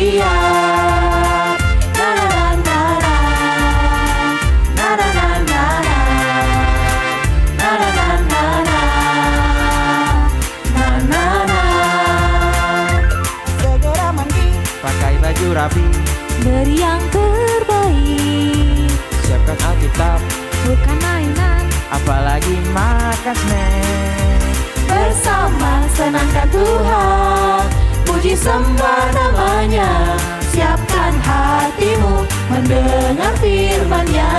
bersiap. Na na na na na, na na na na na, na na na na na, na na na. Segera mandi, pakai baju rapi, beri yang terbaik. siapkan Alkitab, Bukan mainan, apalagi makan snack. bersama senangkan Tuhan, puji sembah namanya. Siapkan hatimu mendengar firman-Nya.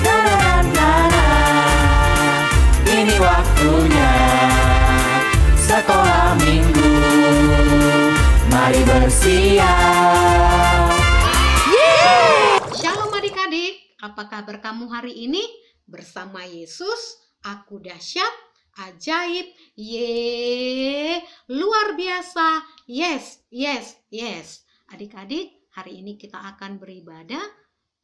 Na na na na na, ini waktunya sekolah minggu, mari bersiap. Shalom adik-adik, apa kabar kamu hari ini? Bersama Yesus, aku dahsyat, ajaib, luar biasa, yes, yes, yes. Adik-adik, hari ini kita akan beribadah.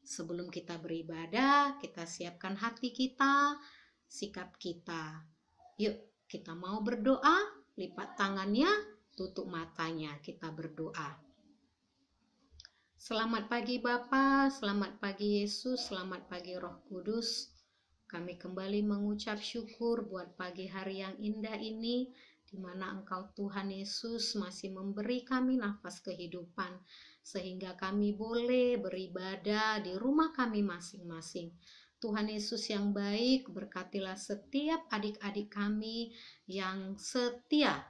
Sebelum kita beribadah, kita siapkan hati kita, sikap kita. Yuk, kita mau berdoa, lipat tangannya, tutup matanya, kita berdoa. Selamat pagi Bapa, selamat pagi Yesus, selamat pagi Roh Kudus. Kami kembali mengucap syukur buat pagi hari yang indah ini, di mana Engkau Tuhan Yesus masih memberi kami nafas kehidupan, sehingga kami boleh beribadah di rumah kami masing-masing. Tuhan Yesus yang baik, berkatilah setiap adik-adik kami yang setia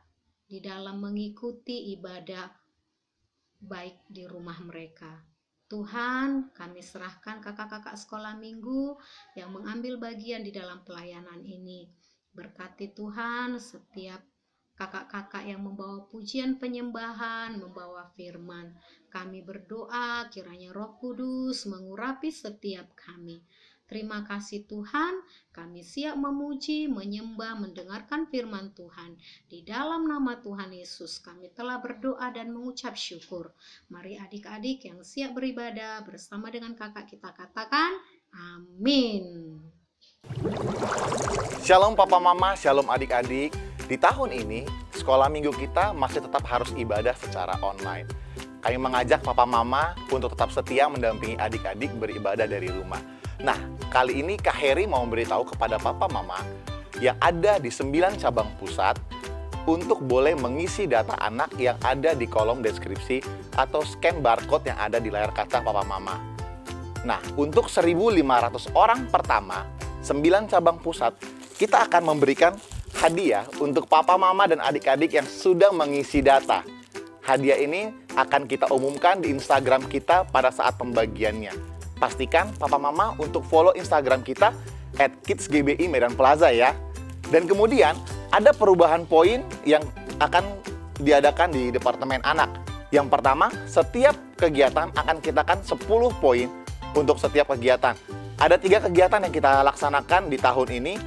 di dalam mengikuti ibadah baik di rumah mereka. Tuhan, kami serahkan kakak-kakak sekolah minggu yang mengambil bagian di dalam pelayanan ini. Berkati Tuhan setiap kakak-kakak yang membawa pujian penyembahan, membawa firman. Kami berdoa kiranya Roh Kudus mengurapi setiap kami. Terima kasih Tuhan, kami siap memuji, menyembah, mendengarkan firman Tuhan. Di dalam nama Tuhan Yesus kami telah berdoa dan mengucap syukur. Mari adik-adik yang siap beribadah bersama dengan kakak kita katakan, amin. Shalom Papa Mama, shalom adik-adik. Di tahun ini, sekolah minggu kita masih tetap harus ibadah secara online. Kami mengajak Papa Mama untuk tetap setia mendampingi adik-adik beribadah dari rumah. Nah, kali ini Kak Heri mau memberitahu kepada Papa Mama yang ada di 9 cabang pusat untuk boleh mengisi data anak yang ada di kolom deskripsi atau scan barcode yang ada di layar kaca Papa Mama. Nah, untuk 1.500 orang pertama, 9 cabang pusat, kita akan memberikan hadiah untuk Papa Mama dan adik-adik yang sudah mengisi data. Hadiah ini akan kita umumkan di Instagram kita pada saat pembagiannya. Pastikan Papa Mama untuk follow Instagram kita @kidsgbi Medan Plaza ya. Dan kemudian ada perubahan poin yang akan diadakan di Departemen Anak. Yang pertama, setiap kegiatan akan kita kan 10 poin untuk setiap kegiatan. Ada 3 kegiatan yang kita laksanakan di tahun ini.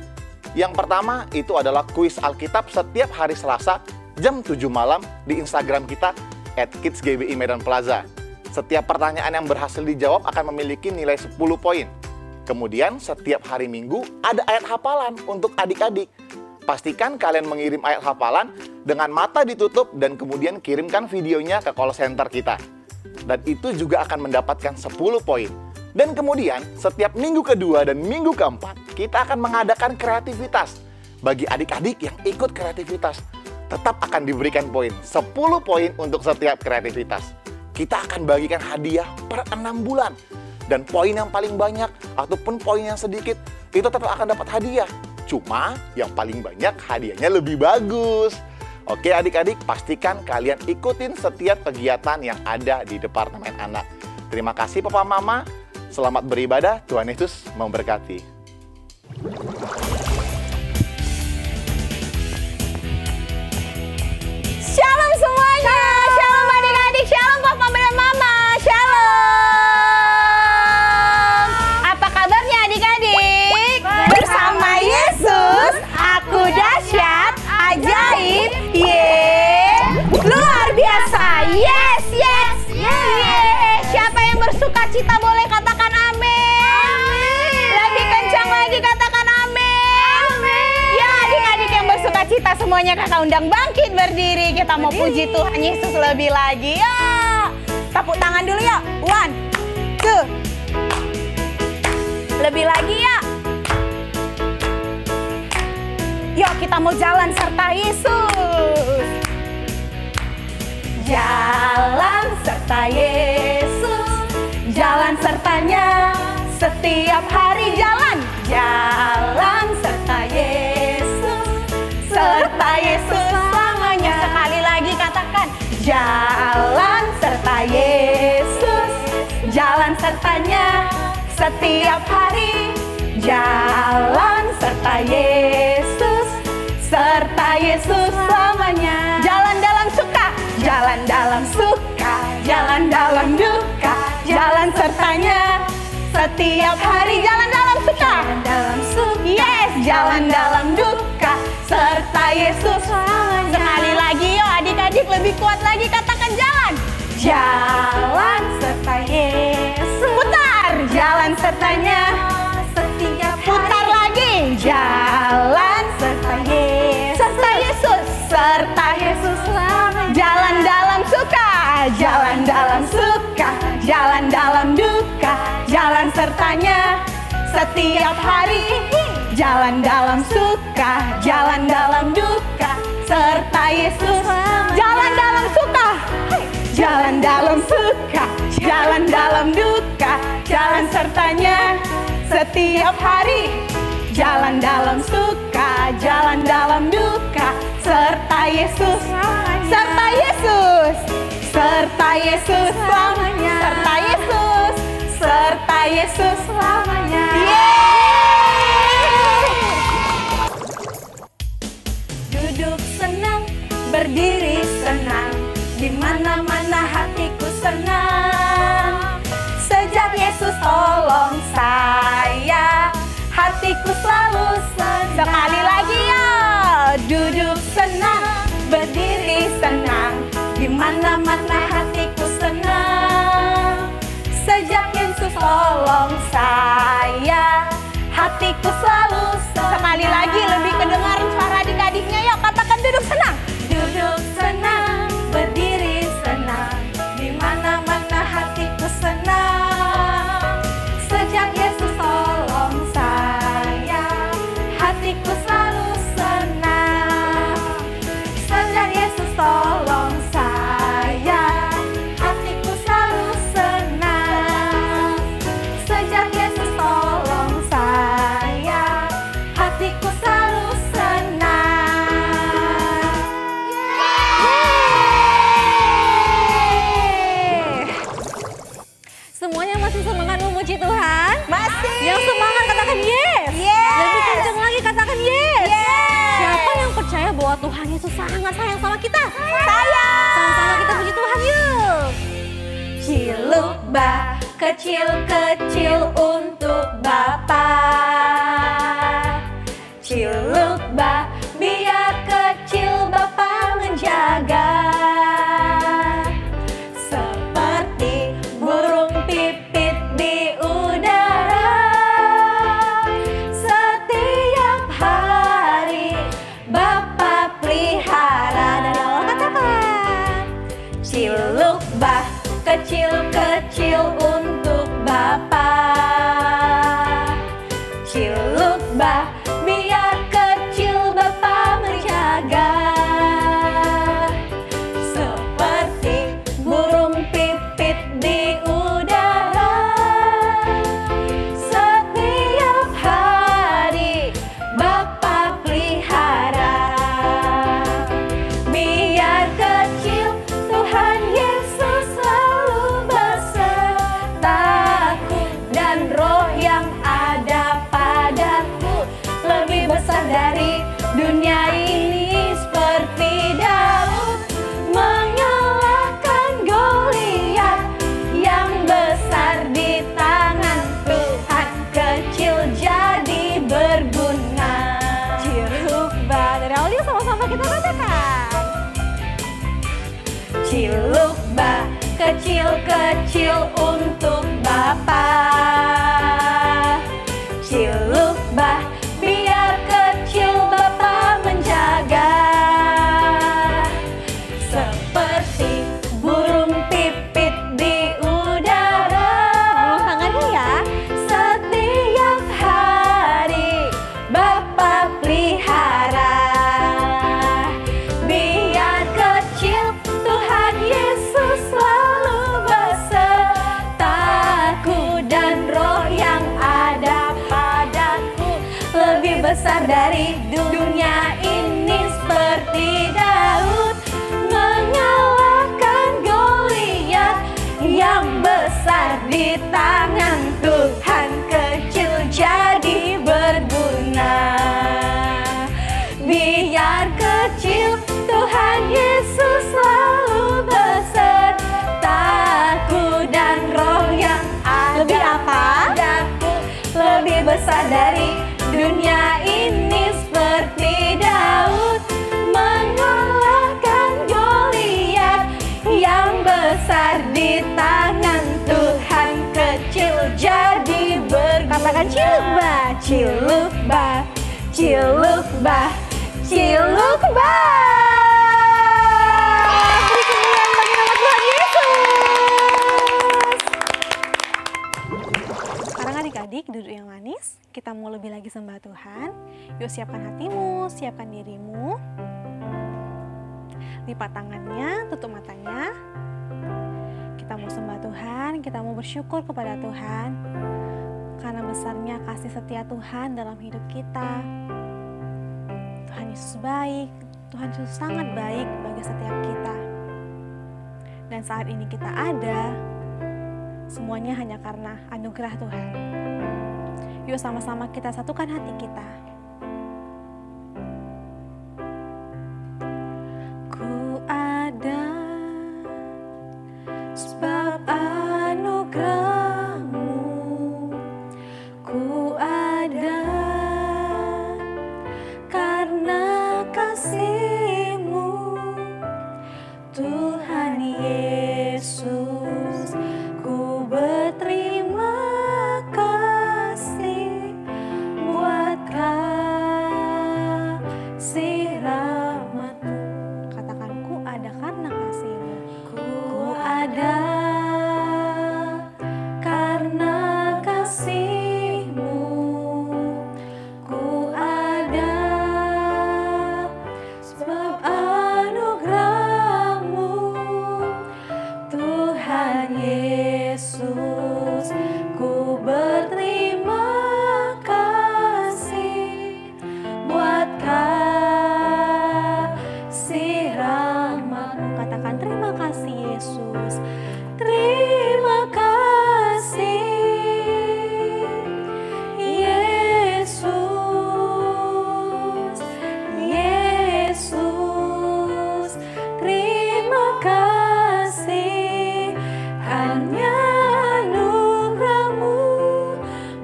Yang pertama itu adalah kuis Alkitab setiap hari Selasa jam 7 malam di Instagram kita @kidsgbi Medan Plaza. Setiap pertanyaan yang berhasil dijawab akan memiliki nilai 10 poin. Kemudian setiap hari Minggu ada ayat hafalan untuk adik-adik. Pastikan kalian mengirim ayat hafalan dengan mata ditutup dan kemudian kirimkan videonya ke call center kita. Dan itu juga akan mendapatkan 10 poin. Dan kemudian setiap minggu kedua dan minggu keempat kita akan mengadakan kreativitas. Bagi adik-adik yang ikut kreativitas tetap akan diberikan poin. 10 poin untuk setiap kreativitas. Kita akan bagikan hadiah per 6 bulan. Dan poin yang paling banyak ataupun poin yang sedikit itu tetap akan dapat hadiah. Cuma yang paling banyak hadiahnya lebih bagus. Oke adik-adik, pastikan kalian ikutin setiap kegiatan yang ada di Departemen Anak. Terima kasih Papa Mama. Selamat beribadah, Tuhan Yesus memberkati. Shalom semuanya, shalom adik-adik, shalom papa dan mama, shalom. Apa kabarnya adik-adik? Bersama Yesus, aku dahsyat, ajaib, luar biasa, yes, yes, yes. Siapa yang bersuka cita boleh katakan amin. Lebih kencang lagi katakan amin. Ya adik-adik yang bersuka cita semuanya kakak undang bangkit berdiri. Kita mau puji Tuhan Yesus lebih lagi. Ya. Tepuk tangan dulu yuk. 1, 2. Lebih lagi ya. Yuk kita mau jalan serta Yesus. Jalan serta Yesus. Jalan sertanya setiap hari jalan. Jalan serta Yesus. Serta Yesus selamanya. Sekali lagi katakan. Jalan serta Yesus. Jalan sertanya setiap hari. Jalan serta Yesus. Serta Yesus selamanya. Jalan dalam suka, jalan dalam suka, jalan dalam duka, jalan sertanya setiap hari. Jalan dalam suka, jalan dalam suka, yes, jalan dalam duka, serta Yesus selamanya. Sekali lagi yuk adik-adik, lebih kuat lagi katakan jalan. Jalan serta Yesus. Putar, jalan sertanya setiap hari. Putar lagi, jalan serta Yesus. Serta Yesus, serta Yesus selamanya. Jalan dalam suka, jalan dalam suka, jalan dalam duka, jalan sertanya setiap hari. Jalan dalam suka, jalan dalam duka, serta Yesus. Jalan dalam suka, jalan dalam suka, jalan dalam duka, jalan sertanya setiap hari. Jalan dalam suka, jalan dalam duka, serta Yesus. Serta Yesus. Serta Yesus selamanya. Serta Yesus. Serta Yesus selamanya. Duduk senang, berdiri senang, di mana-mana hatiku senang. Sejak Yesus tolong saya, hatiku selalu senang. Sekali lagi ya. Duduk senang, berdiri senang, di mana-mana hatiku senang. Sejak Yesus tolong saya, hatiku selalu senang. Sekali lagi lebih kedengaran suara adik-adiknya yuk. Katakan duduk senang. Duduk senang, berdiri senang, di mana-mana hatiku senang. Sejak Yesus tolong saya, hatiku selalu senang. Sejak Yesus tolong saya, hatiku selalu senang. Sejak Yesus tolong saya, hatiku selalu senang. Yeay. Semuanya masih semangat memuji Tuhan? Masih. Yang semangat katakan yes. Yes. Lebih kencang lagi katakan yes. Yes. Siapa yang percaya bahwa Tuhan Yesus sangat sayang sama kita? Sayang. Sama-sama kita puji Tuhan yuk. Cilukba kecil-kecil untuk Bapa. Cilukba biar kecil Bapa menjaga. Seperti burung pipit di udara. Setiap hari Bapa pelihara. Dari awal katakan. Cilukba kecil-kecil untuk Bapa. Cilukba biar kecil Bapa menjaga. Seperti burung pipit di udara. Setiap hari Bapa pelihara. Biar kecil Tuhan Yesus selalu besertaku. Dan roh yang ada padaku lebih besar dari dunia ini. Seperti Daud mengalahkan Goliat yang besar di tangan Tuhan. Kecil jadi berguna. Cilukba. Dari awal yuk sama-sama kita katakan. Cilukba kecil-kecil untuk Bapa. Cilukba biar kecil Bapa menjaga. Seperti burung pipit di besar dari dunia ini seperti Daud mengalahkan Goliat yang besar di tangan Tuhan, kecil jadi berguna. Biar kecil, Tuhan Yesus selalu besertaku, dan roh yang ada padaku lebih besar dari dunia ini seperti Daud mengalahkan Goliat yang besar di tangan Tuhan, kecil jadi berguna. Katakan cilukbah, cilukbah, cilukbah, cilukbah. Beri kemuliaan bagi nama Tuhan Yesus. Sekarang adik-adik duduk yang manis. Kita mau lebih lagi sembah Tuhan. Yuk siapkan hatimu, siapkan dirimu. Lipat tangannya, tutup matanya. Kita mau sembah Tuhan, kita mau bersyukur kepada Tuhan karena besarnya kasih setia Tuhan dalam hidup kita. Tuhan Yesus baik, Tuhan Yesus sangat baik bagi setiap kita. Dan saat ini kita ada, semuanya hanya karena anugerah Tuhan. Yuk sama-sama kita satukan hati kita. Ku ada sebab anugerah-Mu, ku ada karena kasih-Mu, Tuhan Yesus. Ku berterima kasih buat kasih rahmat-Mu. Katakan, ku ada karena kasih-Mu. Ku ada karena kasih-Mu, ku ada sebab anugerah-Mu, Tuhan Yesus. Ku berterima kasih buat kasih rahmat-Mu. Katakan, terima kasih Yesus. Terima kasih Yesus, Yesus. Terima kasih, hanya anugerah-Mu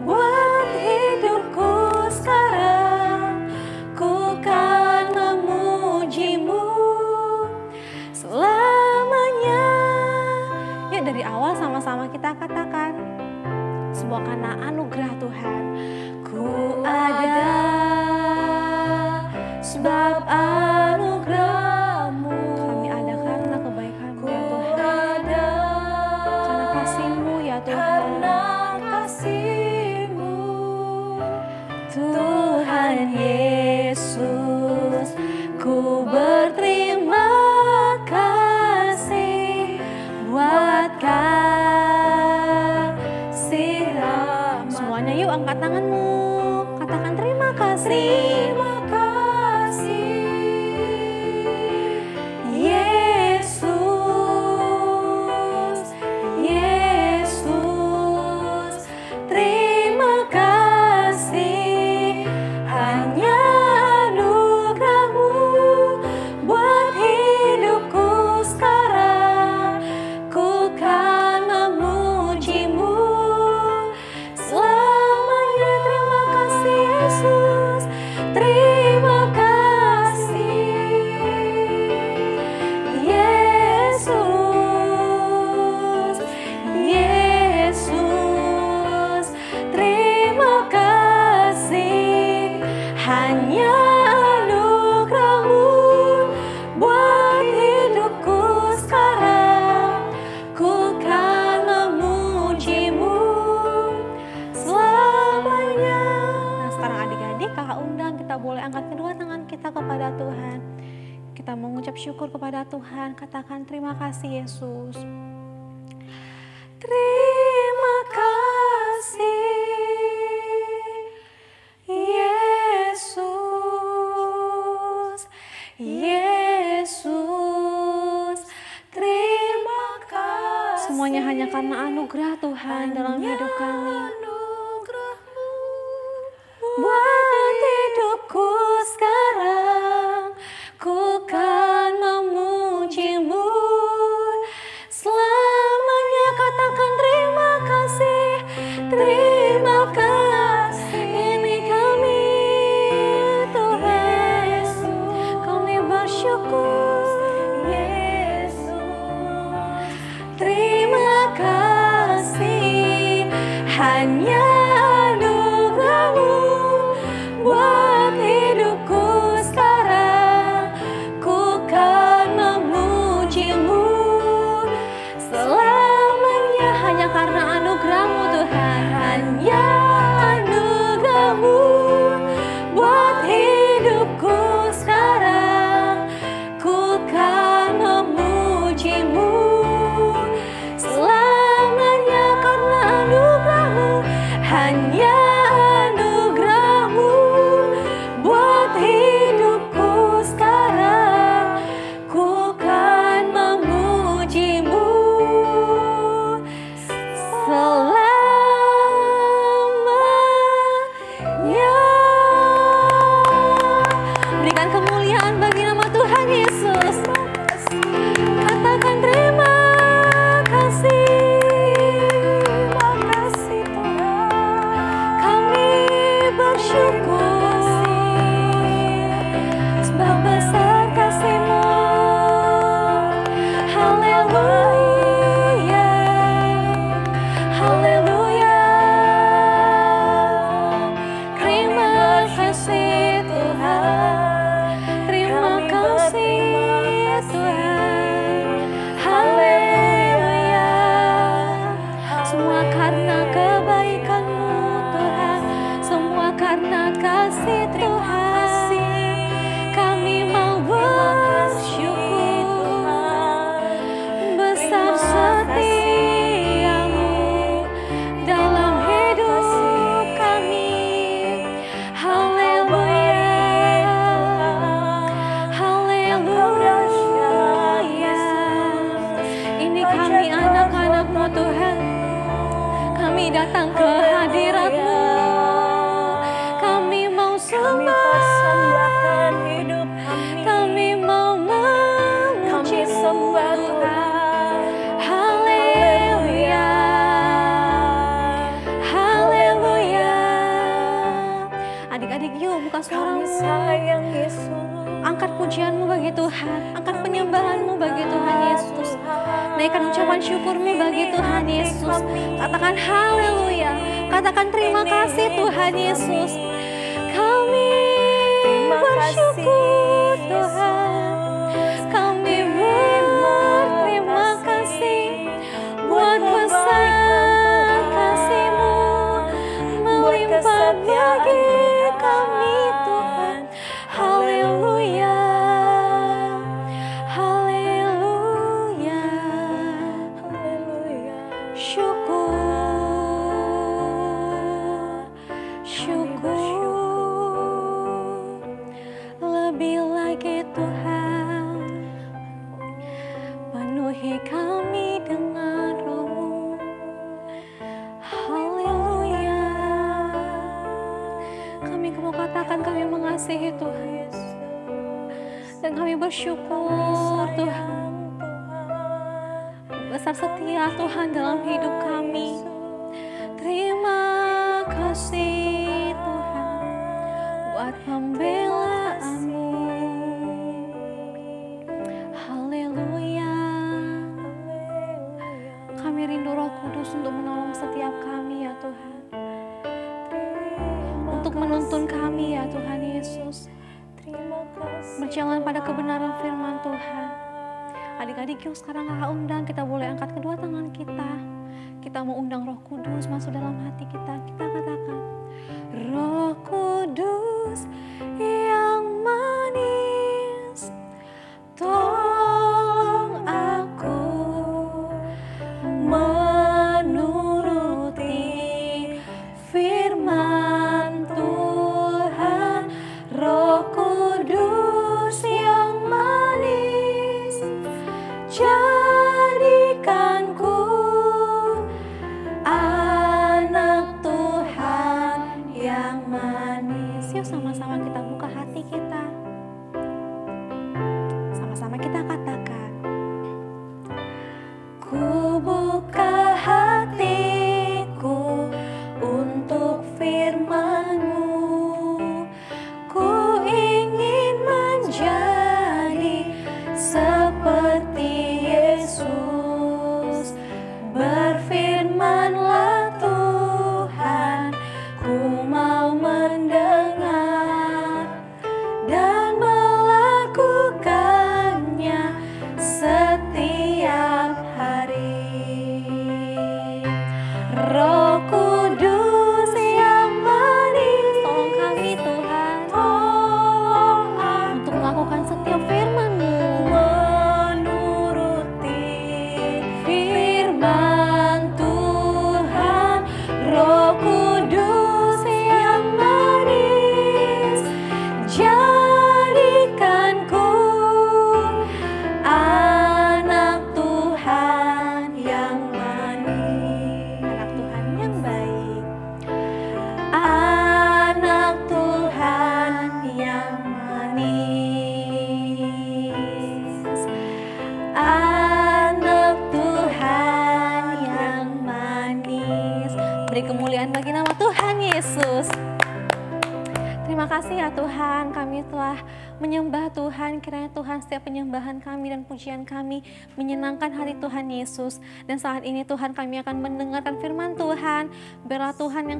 buat hidupku sekarang. Ku kan memuji-Mu selamanya. Yuk dari awal sama-sama kita katakan, semua karena anugerah Tuhan. Ku ada sebab anugerah-Mu, kami ada karena kebaikan-Mu ya Tuhan, karena kasih-Mu ya Tuhan, karena kasih-Mu, Tuhan Yesus. Ku berterima kasih buat kasih rahmat. Semuanya yuk angkat tanganmu, katakan terima kasih. Terima kasih Yesus, Yesus. Terima kasih, hanya anugerah-Mu buat hidupku sekarang. Ku kan memuji-Mu selamanya. Terima kasih Yesus, terima kasih Yesus, Yesus. Terima kasih, hanya anugerah-Mu buat hidupku sekarang. Ku kan memuji-Mu selamanya. Nah sekarang adik-adik kakak undang, kita boleh angkat kedua tangan kita kepada Tuhan. Kita mengucap syukur kepada Tuhan, katakan terima kasih Yesus. Terima kasih Yesus. Tuhan dalam hidup kami. Buat hidupku sekarang, ku kan memuji-Mu. Selamanya katakan terima kasih, terima kasih. Ini kami Tuhan Yesus, kami bersyukur Yesus. Terima kasih, hanya anugerah-Mu buat hidupku sekarang, ku kan memuji-Mu. Selamanya hanya karena anugerah-Mu Tuhan, hanya anugerah-Mu buat hidupku sekarang, ku kan memuji-Mu. Selamanya karena anugerah-Mu, hanya anugerah-Mu buat hidupku sekarang, ku kan memuji-Mu. Selamanya. Berikan kemuliaan bagi nama Tuhan Yesus. Katakan terima kasih. Terima kasih Tuhan. Kami bersyukur sebab besar kasih-Mu. Haleluya. Haleluya. Terima kasih Tuhan. Terima kasih Tuhan. Haleluya. Semua karena kebaikan-Mu Tuhan, semua karena kasih Tuhan. Kami mau bersyukur, besar setia-Mu dalam hidup kami. Haleluya. Haleluya. Ini kami anak-anak-Mu Tuhan. Kami datang ke hadirat-Mu. Kami mau sembahkan hidup kami. Kami mau memuji-Mu Tuhan. Haleluya. Haleluya. Adik-adik yuk buka suara-Mu. Sayang Yesus. Angkat pujian-Mu bagi Tuhan. Angkat penyembahan-Mu bagi Tuhan Yesus. Naikkan ucapan syukur-Mu bagi Tuhan Yesus. Katakan haleluya. Katakan terima kasih Tuhan Yesus. Kami bersyukur Tuhan. Kami berterima kasih buat besar kasih-Mu melimpah bagi kami Tuhan. Haleluya. Haleluya. Syukur. Syukur. Lebih lagi Tuhan, penuhi kami dengan Roh-Mu. Haleluya. Kami mau katakan kami mengasihi Tuhan Yesus, dan kami bersyukur Tuhan. Besar setia Tuhan dalam hidup kami. Terima kasih Tuhan buat pembelaan-Mu. Haleluya. Kami rindu Roh Kudus untuk menolong setiap kami ya Tuhan. Untuk menuntun kami ya Tuhan Yesus. Berjalan pada kebenaran firman Tuhan. Adik-adik yuk sekarang kakak undang, kita boleh angkat kedua tangan kita. Kita mau undang Roh Kudus masuk dalam hati kita. Kita katakan, Roh Kudus yang manis, tolong aku menuruti firman Tuhan. Roh Kudus yang manis, jadikanku kemuliaan bagi nama Tuhan Yesus. Terima kasih ya Tuhan, kami telah menyembah Tuhan. Kiranya Tuhan setiap penyembahan kami dan pujian kami menyenangkan hati Tuhan Yesus. Dan saat ini Tuhan kami akan mendengarkan firman Tuhan. Biarlah Tuhan yang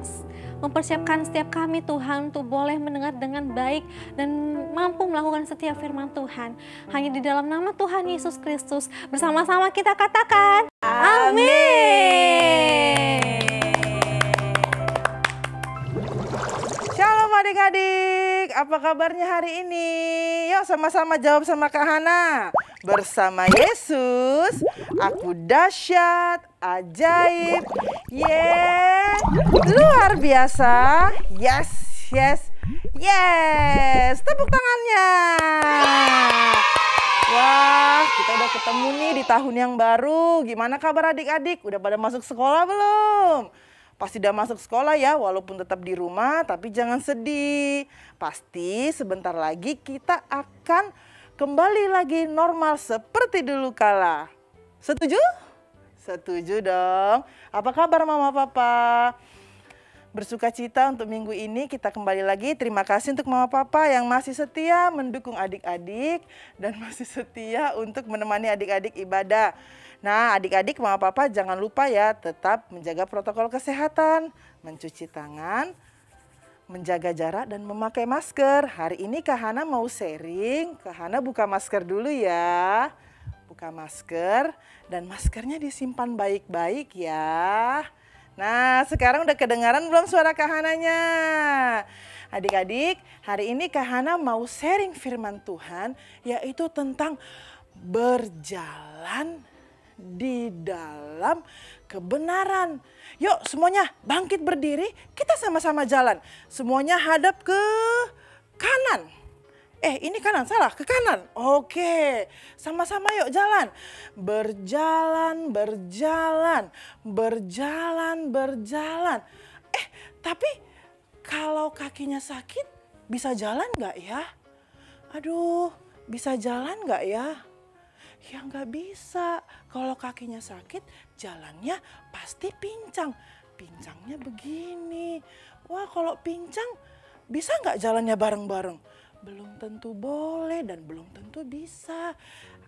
mempersiapkan setiap kami Tuhan untuk boleh mendengar dengan baik dan mampu melakukan setiap firman Tuhan. Hanya di dalam nama Tuhan Yesus Kristus bersama-sama kita katakan amin. Shalom adik-adik, apa kabarnya hari ini? Yuk sama-sama jawab sama Kak Hana. Bersama Yesus, aku dahsyat, ajaib, luar biasa. Yes, yes, yes. Tepuk tangannya. Wah, kita udah ketemu nih di tahun yang baru. Gimana kabar adik-adik? Udah pada masuk sekolah belum? Pasti udah masuk sekolah ya, walaupun tetap di rumah, tapi jangan sedih. Pasti sebentar lagi kita akan kembali lagi normal seperti dulu kala. Setuju? Setuju dong. Apa kabar mama papa? Bersukacita untuk minggu ini kita kembali lagi. Terima kasih untuk mama papa yang masih setia mendukung adik-adik dan masih setia untuk menemani adik-adik ibadah. Nah adik-adik mama papa jangan lupa ya tetap menjaga protokol kesehatan, mencuci tangan, menjaga jarak dan memakai masker. Hari ini Kak Hana mau sharing, Kak Hana buka masker dulu ya. Buka masker dan maskernya disimpan baik-baik ya. Nah sekarang udah kedengaran belum suara Kak Hananya? Adik-adik hari ini Kak Hana mau sharing firman Tuhan yaitu tentang berjalan di dalam kebenaran. Yuk semuanya bangkit berdiri, kita sama-sama jalan. Semuanya hadap ke kanan. Ini kanan, salah, ke kanan. Oke, sama-sama yuk jalan. Berjalan, berjalan, berjalan, berjalan. Tapi kalau kakinya sakit bisa jalan nggak ya? Aduh, bisa jalan nggak ya? Ya nggak bisa, kalau kakinya sakit jalannya pasti pincang. Pincangnya begini. Wah kalau pincang bisa nggak jalannya bareng-bareng? Belum tentu boleh dan belum tentu bisa.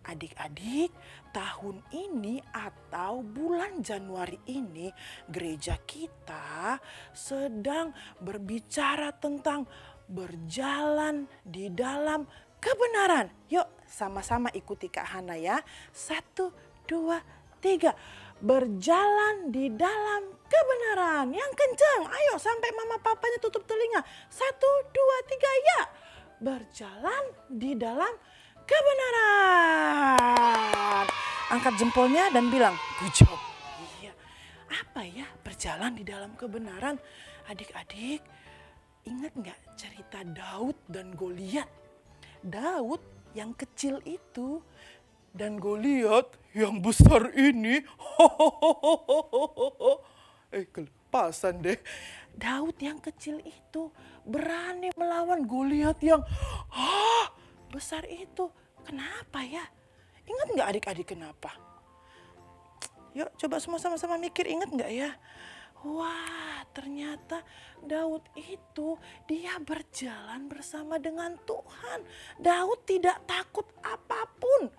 Adik-adik tahun ini atau bulan Januari ini gereja kita sedang berbicara tentang berjalan di dalam kebenaran. Yuk sama-sama ikuti Kak Hana ya. 1, 2, 3. Berjalan di dalam kebenaran. Yang kencang. Ayo sampai mama papanya tutup telinga. 1, 2, 3 ya. Berjalan di dalam kebenaran. Angkat jempolnya dan bilang, good job. Iya. Apa ya berjalan di dalam kebenaran? Adik-adik ingat nggak cerita Daud dan Goliat? Daud yang kecil itu dan Goliat yang besar ini. Kelepasan deh. Daud yang kecil itu berani melawan Goliat yang besar itu. Kenapa ya? Ingat nggak adik-adik kenapa? Yuk coba semua sama-sama mikir, ingat nggak ya? Wah, ternyata Daud itu dia berjalan bersama dengan Tuhan. Daud tidak takut apapun.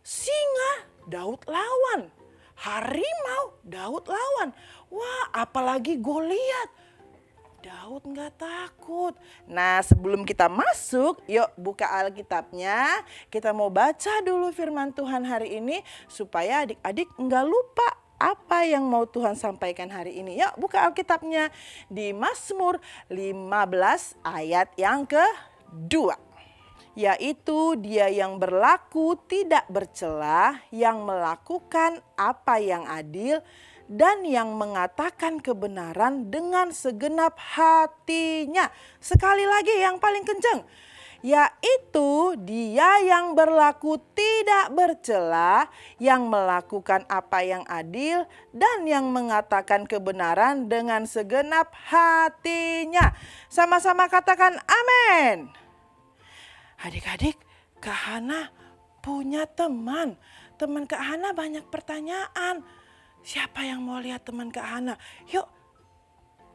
Singa, Daud lawan. Harimau, Daud lawan. Wah, apalagi Goliat. Daud nggak takut. Nah, sebelum kita masuk, yuk buka Alkitabnya. Kita mau baca dulu firman Tuhan hari ini supaya adik-adik nggak lupa apa yang mau Tuhan sampaikan hari ini. Yuk buka Alkitabnya di Mazmur 15 ayat yang ke-2. Yaitu dia yang berlaku tidak bercela, yang melakukan apa yang adil, dan yang mengatakan kebenaran dengan segenap hatinya. Sekali lagi yang paling kencang. Yaitu dia yang berlaku tidak bercela, yang melakukan apa yang adil, dan yang mengatakan kebenaran dengan segenap hatinya. Sama-sama katakan amin. Adik-adik, Kak Hana punya teman. Teman Kak Hana banyak pertanyaan. Siapa yang mau lihat teman Kak Hana? Yuk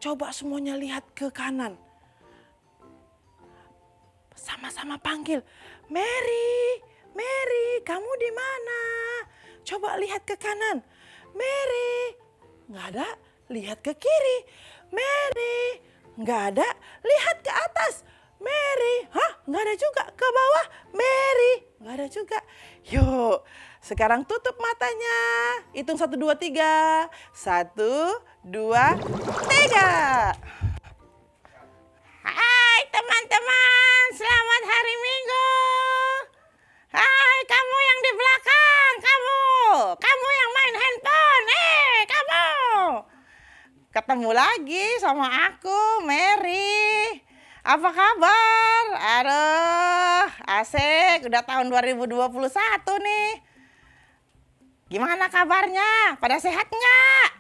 Coba semuanya lihat ke kanan. Sama-sama panggil, Mary, Mary, kamu di mana? Coba lihat ke kanan, Mary. Nggak ada, lihat ke kiri, Mary. Nggak ada, lihat ke atas, Mary. Hah? Nggak ada juga, ke bawah, Mary. Nggak ada juga. Yuk, sekarang tutup matanya. Hitung 1, 2, 3. 1, 2, 3. Hai teman-teman, selamat hari Minggu. Hai kamu yang di belakang, kamu yang main handphone, kamu. Ketemu lagi sama aku, Mary. Apa kabar? Aduh, asik, udah tahun 2021 nih. Gimana kabarnya? Pada sehat nggak?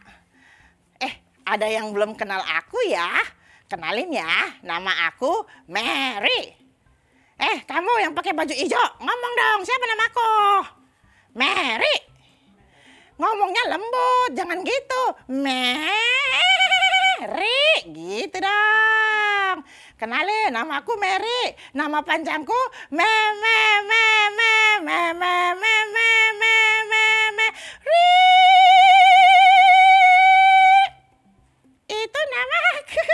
Ada yang belum kenal aku ya? Kenalin ya, nama aku Mary. Kamu yang pakai baju hijau, ngomong dong, siapa namaku? Mary. Ngomongnya lembut, jangan gitu. Mary, gitu dong. Kenalin, nama aku Mary. Nama panjangku Itu nama aku.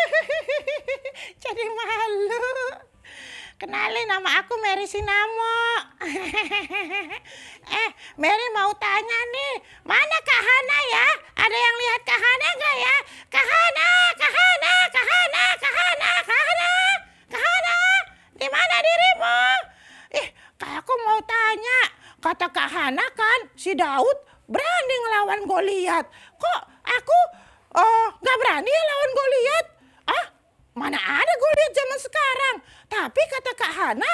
Jadi malu. Kenalin, nama aku Mary Sinamo. Mary mau tanya nih, mana Kak Hana ya? Ada yang lihat Kak Hana nggak ya? Kak Hana, Kak Hana, Kak Hana, Kak Hana, Kak Hana, Kak Hana, di mana dirimu? Kak aku mau tanya, kata Kak Hana kan si Daud berani ngelawan Goliat. Kok aku nggak berani ya lawan Goliat? Mana ada Goliat zaman sekarang? Tapi kata Kak Hana,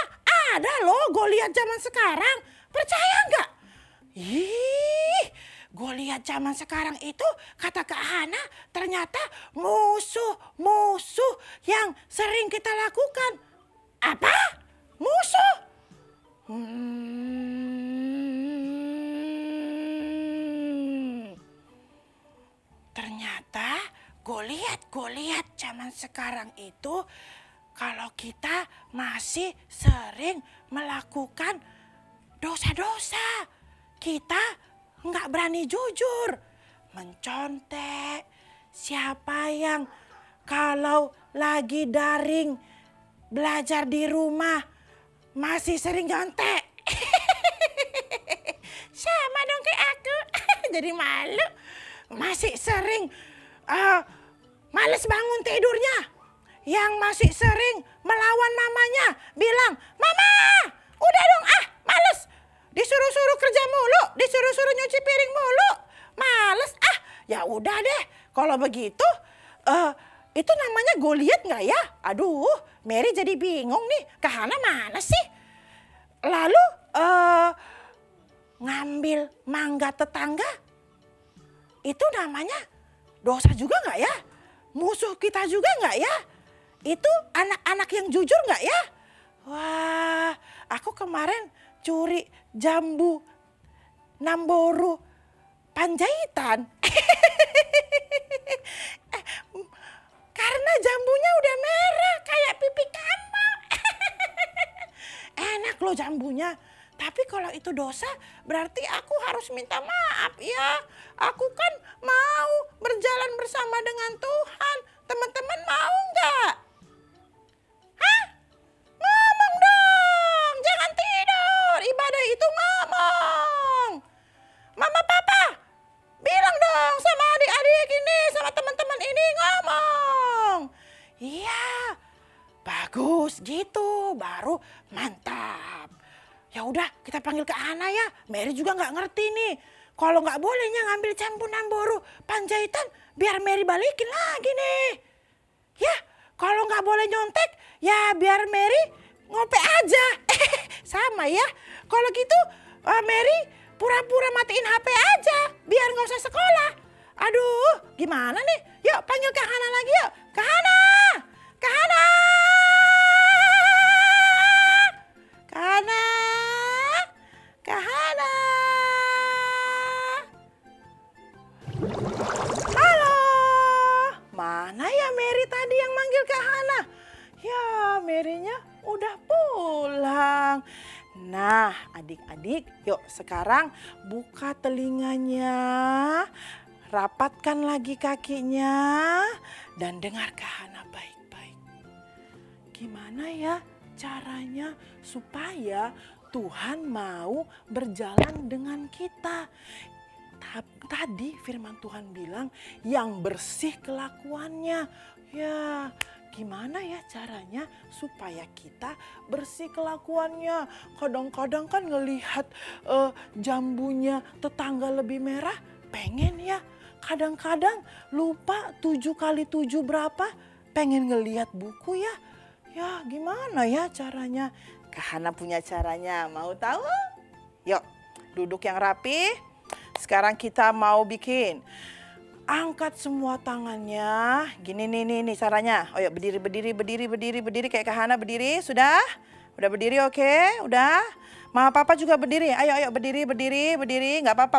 ada loh Goliat zaman sekarang. Percaya nggak? Goliat zaman sekarang itu kata Kak Hana ternyata musuh yang sering kita lakukan. Apa? Musuh? Ternyata Goliat zaman sekarang itu kalau kita masih sering melakukan dosa-dosa, kita nggak berani jujur, mencontek. Siapa yang kalau lagi daring belajar di rumah masih sering nyontek? Sama dong kayak aku. Jadi malu. Masih sering males bangun tidurnya. Yang masih sering melawan mamanya, bilang, "Mama, udah dong males. Disuruh-suruh kerja mulu, disuruh-suruh nyuci piring mulu. Males Ya udah deh, kalau begitu itu namanya Goliat nggak ya? Aduh, Mary jadi bingung nih, Kak Hana mana sih? Lalu ngambil mangga tetangga, itu namanya dosa juga nggak ya? Musuh kita juga nggak ya? Itu anak-anak yang jujur nggak ya? Wah, aku kemarin curi jambu Namboru Panjaitan. Karena jambunya udah merah kayak pipi kamu. Enak loh jambunya. Tapi kalau itu dosa berarti aku harus minta maaf ya. Aku kan mau berjalan bersama dengan Tuhan. Teman-teman mau nggak? Hah? Ngomong dong, jangan tidur. Ibadah itu ngomong. Mama, papa, bilang dong sama adik-adik ini, sama teman-teman ini ngomong. Iya, bagus gitu, baru mantap. Ya udah, kita panggil ke Ana ya. Mary juga nggak ngerti nih. Kalau nggak bolehnya ngambil jambu Namboru Panjaitan, biar Mary balikin lagi nih. Ya, kalau nggak boleh nyontek, ya biar Mary ngope aja. Sama ya. Kalau gitu, Mary pura-pura matiin HP aja, biar nggak usah sekolah. Aduh, gimana nih? Yuk panggil Kak Hana lagi yuk. Kak Hana! Kak Hana! Kak Hana! Kak Hana! Halo! Mana ya Mary tadi yang manggil Kak Hana? Ya, Marynya udah pulang. Nah, adik-adik, yuk sekarang buka telinganya, rapatkan lagi kakinya, dan dengar Kak Hana baik-baik. Gimana ya caranya supaya Tuhan mau berjalan dengan kita? Tadi firman Tuhan bilang yang bersih kelakuannya. Ya, gimana ya caranya supaya kita bersih kelakuannya? Kadang-kadang kan ngelihat jambunya tetangga lebih merah, pengen ya. Kadang-kadang lupa 7 kali 7 berapa, pengen ngelihat buku ya. Ya, gimana ya caranya? Kak Hana punya caranya, mau tahu? Yuk, duduk yang rapi. Sekarang kita mau bikin. Angkat semua tangannya. Gini nih caranya. Oh ya, berdiri kayak Kak Hana berdiri. Sudah? Udah berdiri, oke? Udah? Mama Papa juga berdiri. Ayo berdiri. Nggak apa-apa,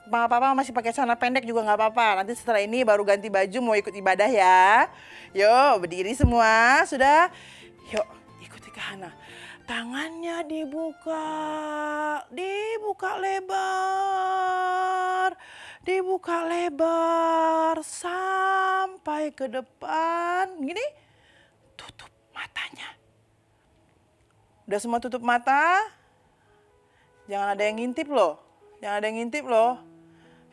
Mama Papa masih pakai celana pendek juga nggak apa-apa. Nanti setelah ini baru ganti baju mau ikut ibadah ya. Yuk, berdiri semua. Sudah? Yuk, ikuti Kak Hana. Tangannya dibuka lebar sampai ke depan. Gini, tutup matanya. Udah semua tutup mata? Jangan ada yang ngintip loh.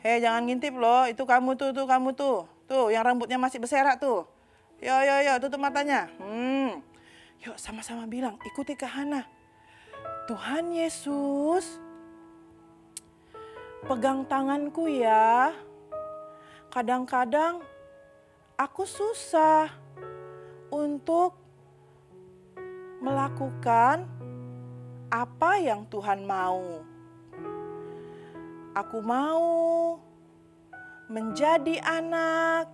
Hei, jangan ngintip loh. Itu kamu tuh. Tuh, yang rambutnya masih berserak tuh. Yo, tutup matanya. Yuk sama-sama bilang, ikuti Kak Hana. Tuhan Yesus, pegang tanganku ya. Kadang-kadang aku susah untuk melakukan apa yang Tuhan mau. Aku mau menjadi anak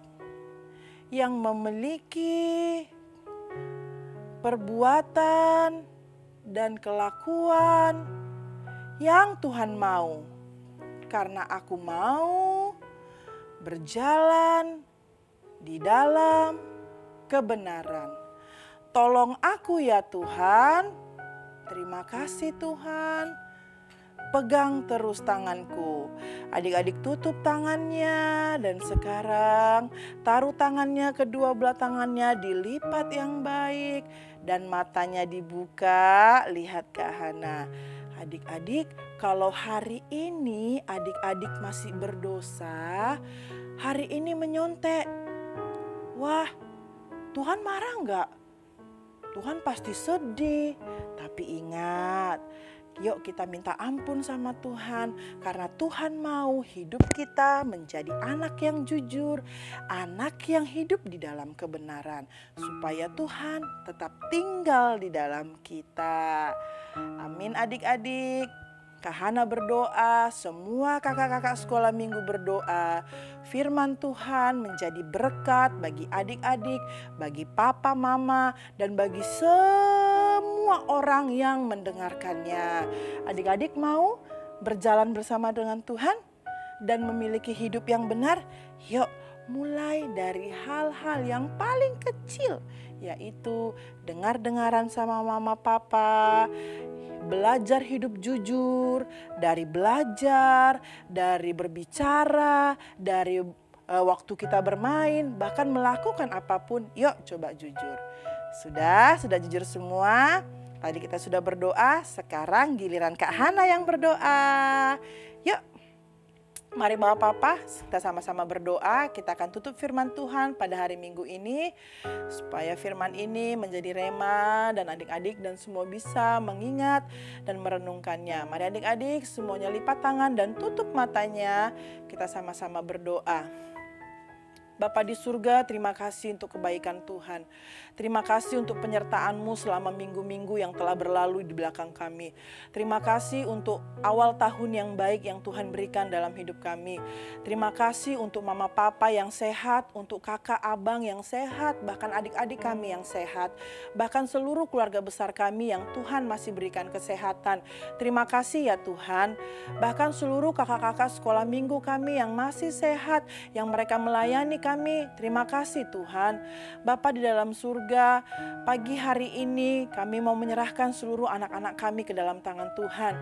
yang memiliki perbuatan dan kelakuan yang Tuhan mau. Karena aku mau berjalan di dalam kebenaran. Tolong aku ya Tuhan. Terima kasih Tuhan. Pegang terus tanganku. Adik-adik tutup tangannya dan sekarang taruh tangannya, kedua belah tangannya dilipat yang baik dan matanya dibuka. Lihat Kak Hana. Adik-adik, kalau hari ini adik-adik masih berdosa, hari ini menyontek. Wah, Tuhan marah enggak? Tuhan pasti sedih. Tapi ingat, yuk kita minta ampun sama Tuhan. Karena Tuhan mau hidup kita menjadi anak yang jujur. Anak yang hidup di dalam kebenaran. Supaya Tuhan tetap tinggal di dalam kita. Amin adik-adik. Kak Hana berdoa, semua kakak-kakak sekolah minggu berdoa. Firman Tuhan menjadi berkat bagi adik-adik, bagi papa, mama, dan bagi semua orang yang mendengarkannya. Adik-adik mau berjalan bersama dengan Tuhan dan memiliki hidup yang benar? Yuk mulai dari hal-hal yang paling kecil, yaitu dengar-dengaran sama mama papa, belajar hidup jujur, dari belajar, dari berbicara, dari waktu kita bermain, bahkan melakukan apapun, yuk coba jujur. Sudah jujur semua? Tadi kita sudah berdoa, sekarang giliran Kak Hana yang berdoa. Yuk, mari bawa papa, kita sama-sama berdoa. Kita akan tutup firman Tuhan pada hari Minggu ini. Supaya firman ini menjadi rema dan adik-adik dan semua bisa mengingat dan merenungkannya. Mari adik-adik semuanya lipat tangan dan tutup matanya. Kita sama-sama berdoa. Bapa di surga, terima kasih untuk kebaikan Tuhan. Terima kasih untuk penyertaan-Mu selama minggu-minggu yang telah berlalu di belakang kami. Terima kasih untuk awal tahun yang baik yang Tuhan berikan dalam hidup kami. Terima kasih untuk mama papa yang sehat, untuk kakak abang yang sehat, bahkan adik-adik kami yang sehat. Bahkan seluruh keluarga besar kami yang Tuhan masih berikan kesehatan. Terima kasih ya Tuhan. Bahkan seluruh kakak-kakak sekolah minggu kami yang masih sehat, yang mereka melayani kami kami. Terima kasih Tuhan. Bapa di dalam surga, pagi hari ini kami mau menyerahkan seluruh anak-anak kami ke dalam tangan Tuhan.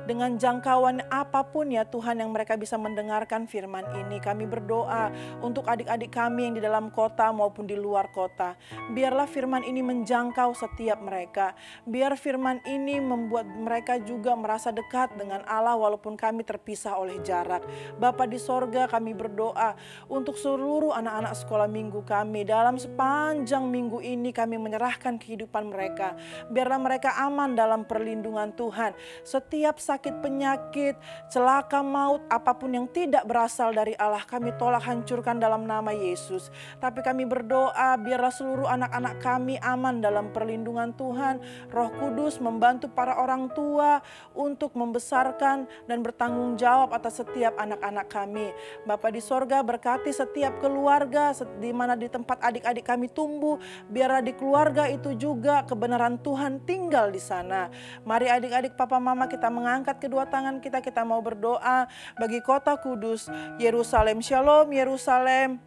Dengan jangkauan apapun ya Tuhan yang mereka bisa mendengarkan firman ini, kami berdoa untuk adik-adik kami yang di dalam kota maupun di luar kota. Biarlah firman ini menjangkau setiap mereka. Biar firman ini membuat mereka juga merasa dekat dengan Allah walaupun kami terpisah oleh jarak. Bapa di sorga, kami berdoa untuk seluruh anak-anak sekolah minggu kami. Dalam sepanjang minggu ini kami menyerahkan kehidupan mereka. Biarlah mereka aman dalam perlindungan Tuhan. Setiap sakit penyakit, celaka maut, apapun yang tidak berasal dari Allah, kami tolak hancurkan dalam nama Yesus. Tapi kami berdoa biarlah seluruh anak-anak kami aman dalam perlindungan Tuhan. Roh Kudus membantu para orang tua untuk membesarkan dan bertanggung jawab atas setiap anak-anak kami. Bapa di sorga, berkati setiap keluarga di mana di tempat adik-adik kami tumbuh. Biarlah di keluarga itu juga kebenaran Tuhan tinggal di sana. Mari adik-adik, papa mama, kita mengangkat kedua tangan kita mau berdoa bagi kota kudus, Yerusalem. Shalom Yerusalem.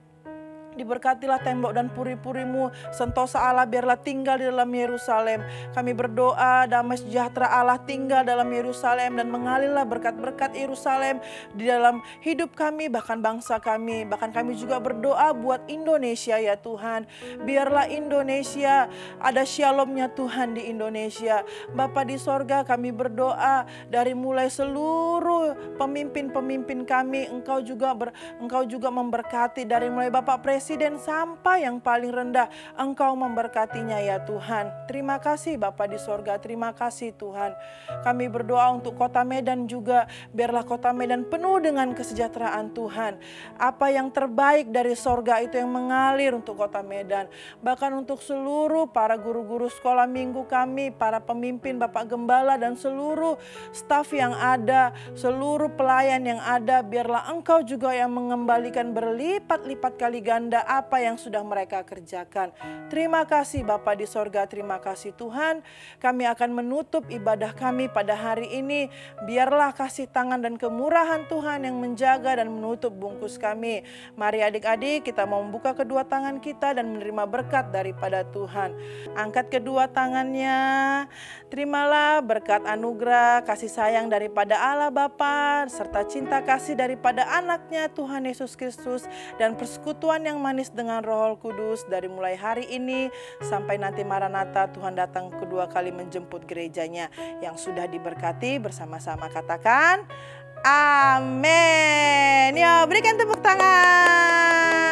Diberkatilah tembok dan puri-purimu, sentosa Allah biarlah tinggal di dalam Yerusalem. Kami berdoa damai sejahtera Allah tinggal dalam Yerusalem dan mengalirlah berkat-berkat Yerusalem di dalam hidup kami, bahkan bangsa kami. Bahkan kami juga berdoa buat Indonesia ya Tuhan. Biarlah Indonesia ada shalomnya Tuhan di Indonesia. Bapa di sorga, kami berdoa dari mulai seluruh pemimpin-pemimpin kami, Engkau juga memberkati dari mulai Bapak Presiden sampai yang paling rendah, Engkau memberkatinya ya Tuhan. Terima kasih Bapa di sorga, terima kasih Tuhan. Kami berdoa untuk kota Medan juga, biarlah kota Medan penuh dengan kesejahteraan Tuhan. Apa yang terbaik dari sorga itu yang mengalir untuk kota Medan. Bahkan untuk seluruh para guru-guru sekolah minggu kami, para pemimpin, Bapak Gembala dan seluruh staf yang ada, seluruh pelayan yang ada, biarlah Engkau juga yang mengembalikan berlipat-lipat kali ganda apa yang sudah mereka kerjakan. Terima kasih Bapa di sorga, terima kasih Tuhan. Kami akan menutup ibadah kami pada hari ini. Biarlah kasih tangan dan kemurahan Tuhan yang menjaga dan menutup bungkus kami. Mari adik-adik, kita mau membuka kedua tangan kita dan menerima berkat daripada Tuhan. Angkat kedua tangannya. Terimalah berkat anugerah, kasih sayang daripada Allah Bapa, serta cinta kasih daripada anaknya Tuhan Yesus Kristus, dan persekutuan yang manis dengan Roh Kudus dari mulai hari ini sampai nanti Maranatha Tuhan datang kedua kali menjemput gerejanya. Yang sudah diberkati bersama-sama katakan amin. Yo, berikan tepuk tangan.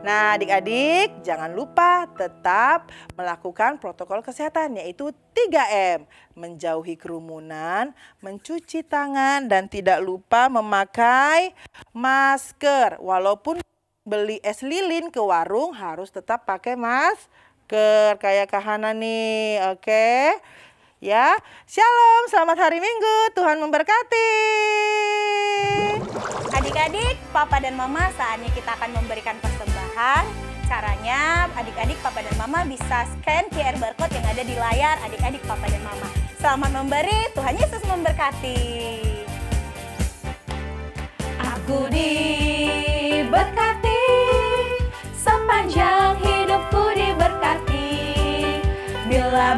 Nah adik-adik, jangan lupa tetap melakukan protokol kesehatan, yaitu 3M. Menjauhi kerumunan, mencuci tangan, dan tidak lupa memakai masker. Walaupun beli es lilin ke warung harus tetap pakai masker kayak Kak Hana nih, oke? Ya, shalom, selamat hari Minggu, Tuhan memberkati. Adik-adik, Papa dan Mama, saatnya kita akan memberikan persembahan. Caranya, adik-adik, Papa dan Mama bisa scan QR barcode yang ada di layar adik-adik, Papa dan Mama. Selamat memberi, Tuhan Yesus memberkati. Aku diberkati, sepanjang hidupku diberkati. Bila